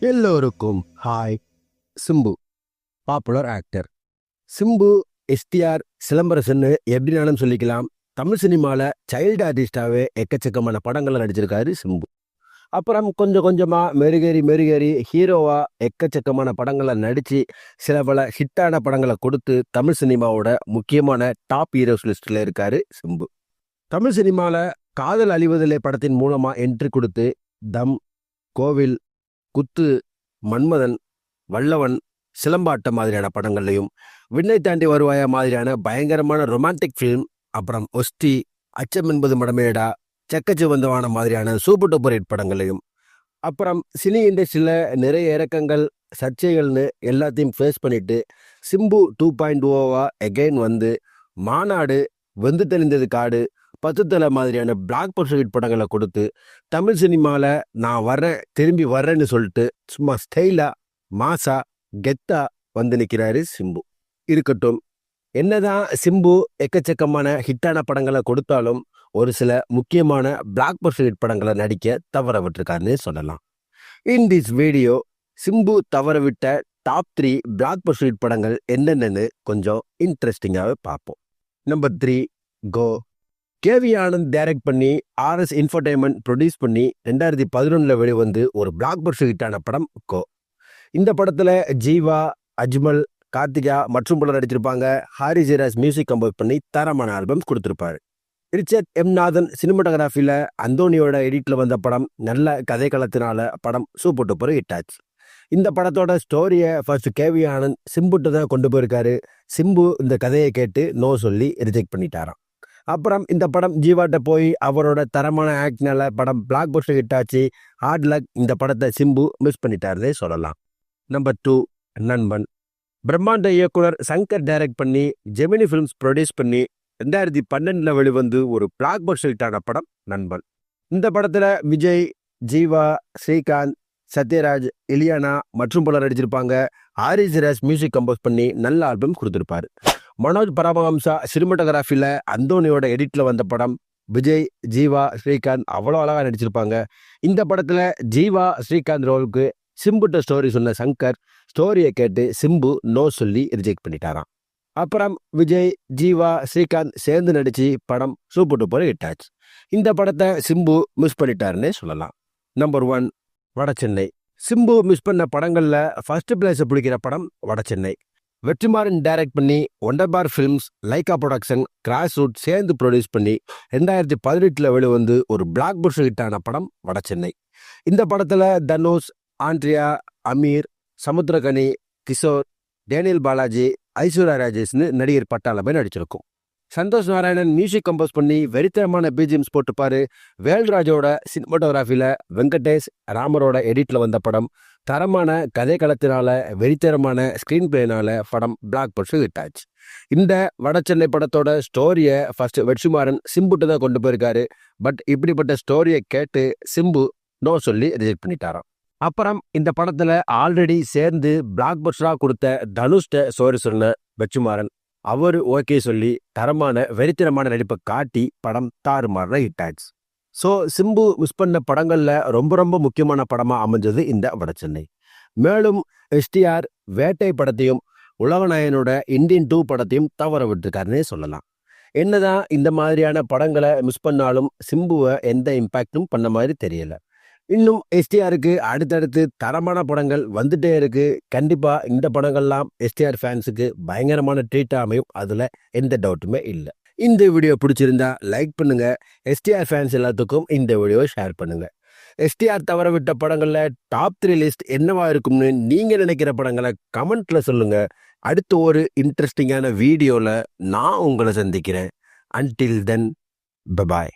எல்லோருக்கும் hi. Simbu popular actor. Simbu, STR, சிலம்பரசன்னு எப்படினாலும் சொல்லிக்கலாம். தமிழ் சினிமாவில் சைல்டு ஆர்டிஸ்டாகவே எக்கச்சக்கமான படங்களை நடிச்சிருக்காரு சிம்பு. அப்புறம் கொஞ்சம் கொஞ்சமாக மெருகேறி ஹீரோவாக எக்கச்சக்கமான படங்களை நடித்து சில பல ஹிட்டான படங்களை கொடுத்து தமிழ் சினிமாவோட முக்கியமான டாப் ஹீரோஸ் லிஸ்ட்டில் இருக்கார் சிம்பு. தமிழ் சினிமாவில் காதல் அழிவதில்லை படத்தின் மூலமாக என்ட்ரி கொடுத்து தம், கோவில், குத்து, மன்மதன், வல்லவன், சிலம்பாட்டம் மாதிரியான படங்கள்லையும், விண்ணை தாண்டி வருவாயா மாதிரியான பயங்கரமான ரொமான்டிக் ஃபிலிம், அப்புறம் ஒஸ்தி, அச்சம் என்பது மடமேடா, செக்கச்சு வந்தவான மாதிரியான சூப்பர் டூப்பர் ஹிட் படங்களையும், அப்புறம் சினி இண்டஸ்ட்ரியில் நிறைய இறக்கங்கள், சர்ச்சைகள்னு எல்லாத்தையும் ஃபேஸ் பண்ணிட்டு சிம்பு 2.0 எகெயின் வந்து மாநாடு, வெந்து தெளிந்தது காடு, 10 தலை மாதிரியான பிளாக் பஸ்டர் ஹிட் படங்களை கொடுத்து தமிழ் சினிமாவில் நான் வர்றேன், திரும்பி வர்றேன்னு சொல்லிட்டு சும்மா ஸ்டைலாக, மாசா, கெத்தா வந்து நிற்கிறாரு சிம்பு. இருக்கட்டும், என்னதான் சிம்பு எக்கச்சக்கமான ஹிட்டான படங்களை கொடுத்தாலும் ஒரு சில முக்கியமான பிளாக் பஸ்டர் ஹிட் படங்களை நடிக்க தவற விட்டுருக்காருன்னு சொல்லலாம். இன் திஸ் வீடியோ சிம்பு தவற விட்ட டாப் 3 பிளாக் பஸ்டர் ஹிட் படங்கள் என்னென்னு கொஞ்சம் இன்ட்ரெஸ்டிங்காகவே பார்ப்போம். நம்பர் 3, கோ. கேவி ஆனந்த் டைரக்ட் பண்ணி RS என்டர்டெயின்மெண்ட் ப்ரொடியூஸ் பண்ணி 2011 வெளிவந்து ஒரு பிளாக் பஸ்டர் ஹிட்டான படம் கோ. இந்த படத்தில் ஜீவா, அஜ்மல், கார்த்திகா மற்றும் பலர் நடிச்சிருப்பாங்க. ஹாரிஸ் ஜெயராஜ் மியூசிக் கம்போஸ் பண்ணி தரமான ஆல்பம்ஸ் கொடுத்துருப்பாரு. ரிச்சர்ட் எம் நாதன் சினிமாட்டோகிராஃபியில் அந்தோனியோட எடிட்டில் வந்த படம். நல்ல கதை களத்தினால படம் சூப்பர் டூப்பர் ஹிட் ஆச்சு. இந்த படத்தோட ஸ்டோரியை ஃபர்ஸ்ட் கேவி ஆனந்த் சிம்புட்டு தான் கொண்டு போயிருக்காரு. சிம்பு இந்த கதையை கேட்டு நோ சொல்லி ரிஜெக்ட் பண்ணிட்டாராம். அப்புறம் இந்த படம் ஜீவாட்ட போய் அவரோட தரமான ஆக்ட்னால படம் பிளாக் பஸ்டர் ஹிட் ஆச்சு. ஹார்ட் லக், இந்த படத்தை சிம்பு மிஸ் பண்ணிட்டாருதே சொல்லலாம். நம்பர் 2, நண்பன். பிரம்மாண்ட இயக்குனர் சங்கர் டைரக்ட் பண்ணி ஜெமினி ஃபிலிம்ஸ் ப்ரொடியூஸ் பண்ணி 2012 வெளிவந்து ஒரு பிளாக் பஸ்டர் ஹிட்டான படம் நண்பன். இந்த படத்தில் விஜய், ஜீவா, ஸ்ரீகாந்த், சத்யராஜ், இலியானா மற்றும் பலர் நடிச்சிருப்பாங்க. ஹாரிஸ் ஜெயராஜ் மியூசிக் கம்போஸ் பண்ணி நல்ல ஆல்பம் கொடுத்துருப்பாரு. மனோஜ் பரமஹம்சா சினிமாட்டோகிராஃபியில் அந்தோனியோட எடிட்டில் வந்த படம். விஜய், ஜீவா, ஸ்ரீகாந்த் அவ்வளோ அழகாக நடிச்சிருப்பாங்க. இந்த படத்தில் ஜீவா, ஸ்ரீகாந்த் ரோலுக்கு சிம்புட்ட ஸ்டோரி சொன்ன சங்கர் ஸ்டோரியை கேட்டு சிம்பு நோ சொல்லி ரிஜெக்ட் பண்ணிட்டாராம். அப்புறம் விஜய், ஜீவா, ஸ்ரீகாந்த் சேர்ந்து நடித்து படம் சூப்பர் டூப்பர் ஹிட் ஆச்சு. இந்த படத்தை சிம்பு மிஸ் பண்ணிட்டாருன்னே சொல்லலாம். நம்பர் 1, வடசென்னை. சிம்பு மிஸ் பண்ண படங்களில் ஃபர்ஸ்ட் பிளேஸை பிடிக்கிற படம் வடசென்னை. வெற்றிமாறன் டைரக்ட் பண்ணி Wunderbar films, Lyca production, grass root சேர்ந்து ப்ரொடியூஸ் பண்ணி 2018 வெளிவந்து ஒரு பிளாக் பஸ்டர் ஹிட்டான படம் வடசென்னை. இந்த படத்தில் தனுஷ், ஆண்ட்ரியா, அமீர், சமுத்திரகனி, கிஷோர், டேனியல் பாலாஜி, ஐஸ்வர்யா ராஜேஷ்னு நடிகர் பட்டாளமே நடிச்சிருக்கும். சந்தோஷ் நாராயணன் மியூசிக் கம்போஸ் பண்ணி வெறித்தனமான பிஜிஎம்ஸ் போட்டுப்பாரு. வேல்ராஜோட சினிமாட்டோகிராஃபியில் வெங்கடேஷ், ராமரோட எடிட்டில் வந்த படம். தரமான கதை களத்தினால, வெறித்தரமான ஸ்க்ரீன் பிளேனால படம் பிளாக் பஸ்டர் ஹிட் ஆச்சு. இந்த வடசென்னை படத்தோட ஸ்டோரியை ஃபர்ஸ்ட் வெற்றிமாறன் சிம்புட்டு தான் கொண்டு போயிருக்காரு. பட் இப்படிப்பட்ட ஸ்டோரியை கேட்டு சிம்பு நோ சொல்லி ரிஜெக்ட் பண்ணிட்டாராம். அப்புறம் இந்த படத்தில் ஆல்ரெடி சேர்ந்து பிளாக் பஸ்டராக கொடுத்த தனுஷ்ட ஸ்டோரி சொன்ன வெற்றிமாறன் அவர் ஓகே சொல்லி தரமான வெறித்தனமான நடிப்பை காட்டி படம் தாறுமாற ஹிட் ஆச்சு. ஸோ சிம்பு மிஸ் பண்ண படங்களில் ரொம்ப முக்கியமான படமாக அமைஞ்சது இந்த வடசென்னை. மேலும் எஸ்டிஆர் வேட்டை படத்தையும் உலகநாயனோட இந்தியன் 2 படத்தையும் தவற விட்டுருக்காருன்னே சொல்லலாம். என்னதான் இந்த மாதிரியான படங்களை மிஸ் பண்ணாலும் சிம்புவை எந்த இம்பேக்டும் பண்ண மாதிரி தெரியல. இன்னும் எஸ்டிஆருக்கு அடுத்தடுத்து தரமான படங்கள் வந்துட்டே இருக்கு. கண்டிப்பாக இந்த படங்கள்லாம் எஸ்டிஆர் ஃபேன்ஸுக்கு பயங்கரமான ட்ரீட்டாக அமையும், அதில் எந்த டவுட்டுமே இல்லை. இந்த வீடியோ பிடிச்சிருந்தா லைக் பண்ணுங்க. எஸ்டிஆர் ஃபேன்ஸ் எல்லாத்துக்கும் இந்த வீடியோவை ஷேர் பண்ணுங்க. எஸ்டிஆர் தவற விட்ட படங்களில் டாப் 3 லிஸ்ட் என்னவா இருக்கும்னு நீங்கள் நினைக்கிற படங்களை கமெண்ட்ல சொல்லுங்க. அடுத்து ஒரு இன்ட்ரெஸ்டிங்கான வீடியோவில் நான் உங்களை சந்திக்கிறேன். Until then, bye bye.